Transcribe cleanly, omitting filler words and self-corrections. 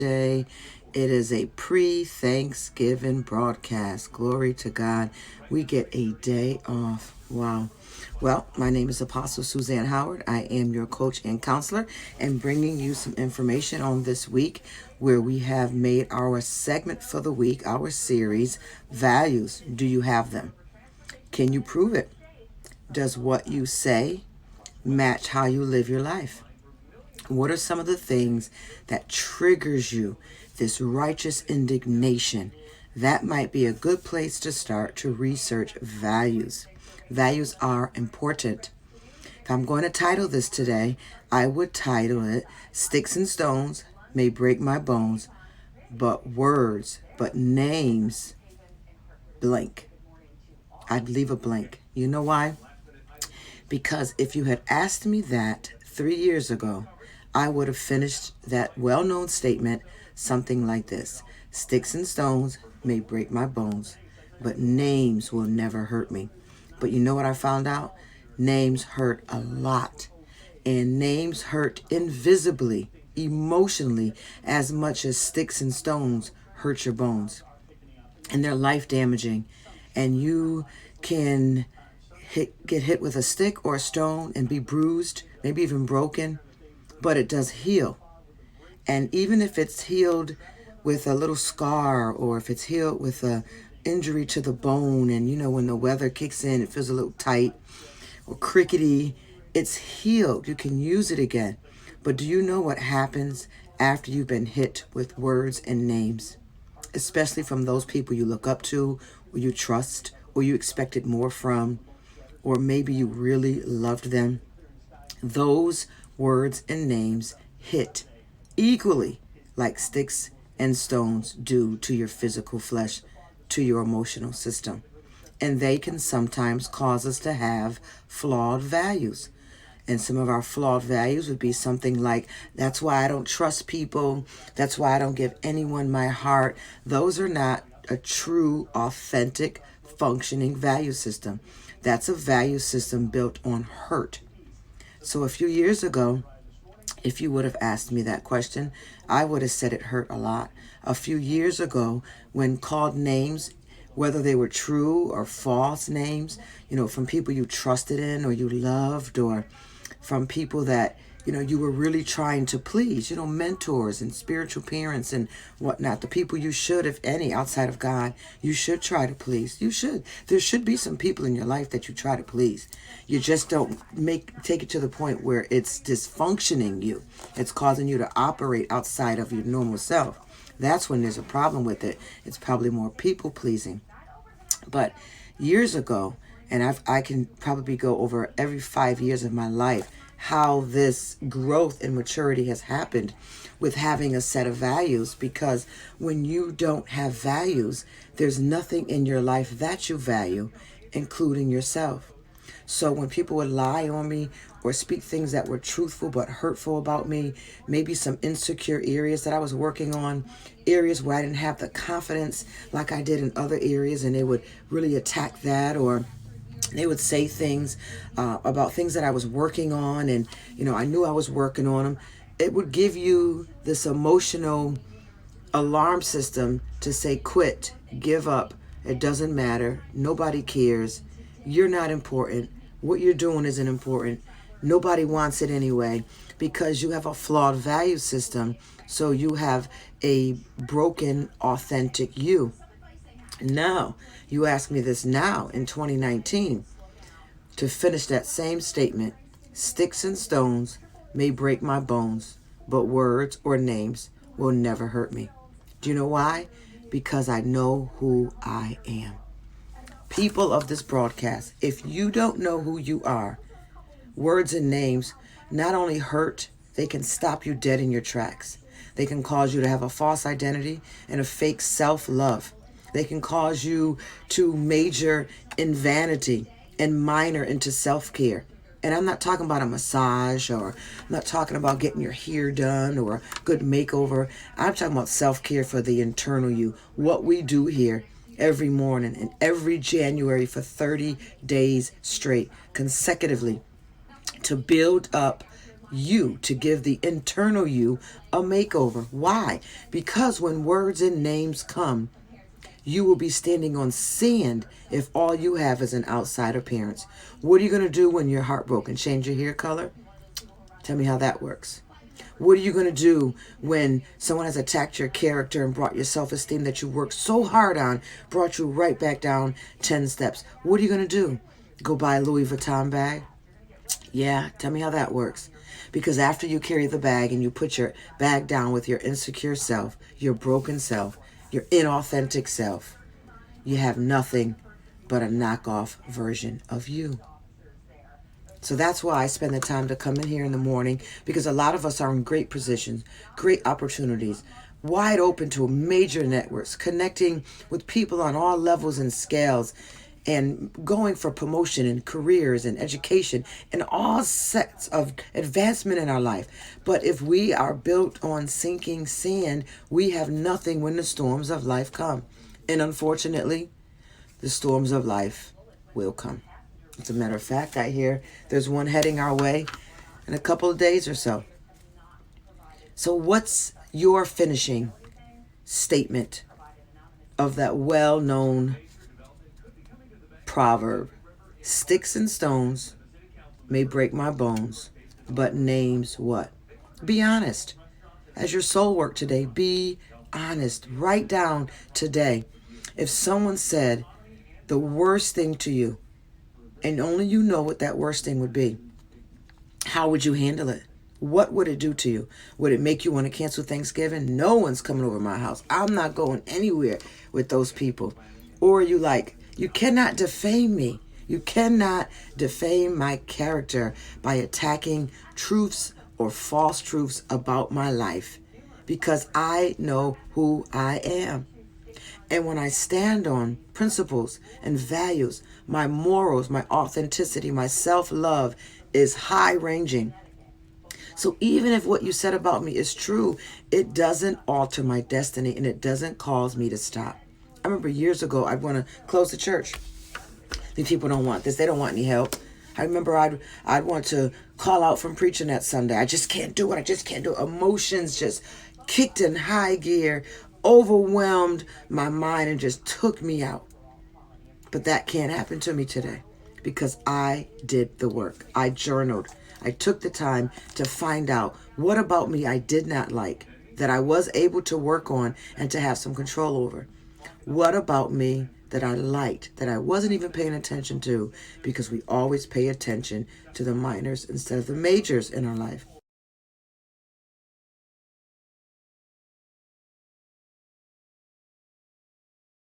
Day. It is a pre-Thanksgiving broadcast. Glory to God. We get a day off. Wow. Well, my name is Apostle Suzanne Howard. I am your coach and counselor and bringing you some information on this week where we have made our segment for the week, our series, Values. Do you have them? Can you prove it? Does what you say match how you live your life? What are some of the things that triggers you, this righteous indignation? That might be a good place to start to research values. Values are important. If I'm going to title this today, I would title it Sticks and Stones May Break My Bones, but names blank. I'd leave a blank. You know why? Because if you had asked me that 3 years ago, I would have finished that well-known statement something like this. Sticks and stones may break my bones, but names will never hurt me. But you know what I found out? Names hurt a lot. And names hurt invisibly, emotionally, as much as sticks and stones hurt your bones. And they're life damaging. And you can get hit with a stick or a stone and be bruised, maybe even broken, but it does heal. And even if it's healed with a little scar, or if it's healed with a injury to the bone, and when the weather kicks in, it feels a little tight or crickety, it's healed. You can use it again. But do you know what happens after you've been hit with words and names? Especially from those people you look up to, or you trust, or you expected more from, or maybe you really loved them. Those words and names hit equally like sticks and stones do to your physical flesh, to your emotional system. And they can sometimes cause us to have flawed values. And some of our flawed values would be something like, that's why I don't trust people. That's why I don't give anyone my heart. Those are not a true, authentic, functioning value system. That's a value system built on hurt. So a few years ago, if you would have asked me that question, I would have said it hurt a lot. A few years ago, when called names, whether they were true or false names, from people you trusted in or you loved, or from people that, you were really trying to please, mentors and spiritual parents and whatnot, the people you should, if any, outside of God, you should try to please. You should. There should be some people in your life that you try to please. You just don't take it to the point where it's dysfunctioning you. It's causing you to operate outside of your normal self. That's when there's a problem with it. It's probably more people pleasing. But years ago, and I can probably go over every 5 years of my life, how this growth and maturity has happened with having a set of values. Because when you don't have values, there's nothing in your life that you value, including yourself. So when people would lie on me or speak things that were truthful but hurtful about me, maybe some insecure areas that I was working on, areas where I didn't have the confidence like I did in other areas, and they would really attack that, or they would say things about things that I was working on, and I knew I was working on them. It would give you this emotional alarm system to say, quit, give up, it doesn't matter, nobody cares, you're not important, what you're doing isn't important, nobody wants it anyway, because you have a flawed value system. So you have a broken, authentic you. Now, you ask me this now in 2019 to finish that same statement. Sticks and stones may break my bones, but words or names will never hurt me. Do you know why? Because I know who I am. People of this broadcast, if you don't know who you are, words and names not only hurt, they can stop you dead in your tracks. They can cause you to have a false identity and a fake self-love. They can cause you to major in vanity and minor into self-care. And I'm not talking about a massage, or I'm not talking about getting your hair done or a good makeover. I'm talking about self-care for the internal you. What we do here every morning and every January for 30 days straight, consecutively, to build up you, to give the internal you a makeover. Why? Because when words and names come, you will be standing on sand if all you have is an outside appearance. What are you going to do when you're heartbroken? Change your hair color? Tell me how that works. What are you going to do when someone has attacked your character and brought your self-esteem that you worked so hard on, brought you right back down 10 steps? What are you going to do? Go buy a Louis Vuitton bag? Yeah, tell me how that works. Because after you carry the bag and you put your bag down with your insecure self, your broken self, your inauthentic self, you have nothing but a knockoff version of you. So that's why I spend the time to come in here in the morning, because a lot of us are in great positions, great opportunities, wide open to major networks, connecting with people on all levels and scales, and going for promotion and careers and education and all sets of advancement in our life. But if we are built on sinking sand, we have nothing when the storms of life come. And unfortunately, the storms of life will come. As a matter of fact, I hear there's one heading our way in a couple of days or so. So what's your finishing statement of that well-known proverb? Sticks and stones may break my bones, but names what? Be honest. As your soul work today, be honest. Write down today. If someone said the worst thing to you, and only you know what that worst thing would be, how would you handle it? What would it do to you? Would it make you want to cancel Thanksgiving? No one's coming over my house. I'm not going anywhere with those people. Or are you like, you cannot defame me. You cannot defame my character by attacking truths or false truths about my life, because I know who I am. And when I stand on principles and values, my morals, my authenticity, my self-love is high-ranging. So even if what you said about me is true, it doesn't alter my destiny, and it doesn't cause me to stop. I remember years ago, I'd want to close the church. These people don't want this. They don't want any help. I remember I'd want to call out from preaching that Sunday. I just can't do it. I just can't do it. Emotions just kicked in high gear, overwhelmed my mind, and just took me out. But that can't happen to me today, because I did the work. I journaled. I took the time to find out what about me I did not like, that I was able to work on and to have some control over. What about me that I liked, that I wasn't even paying attention to, because we always pay attention to the minors instead of the majors in our life.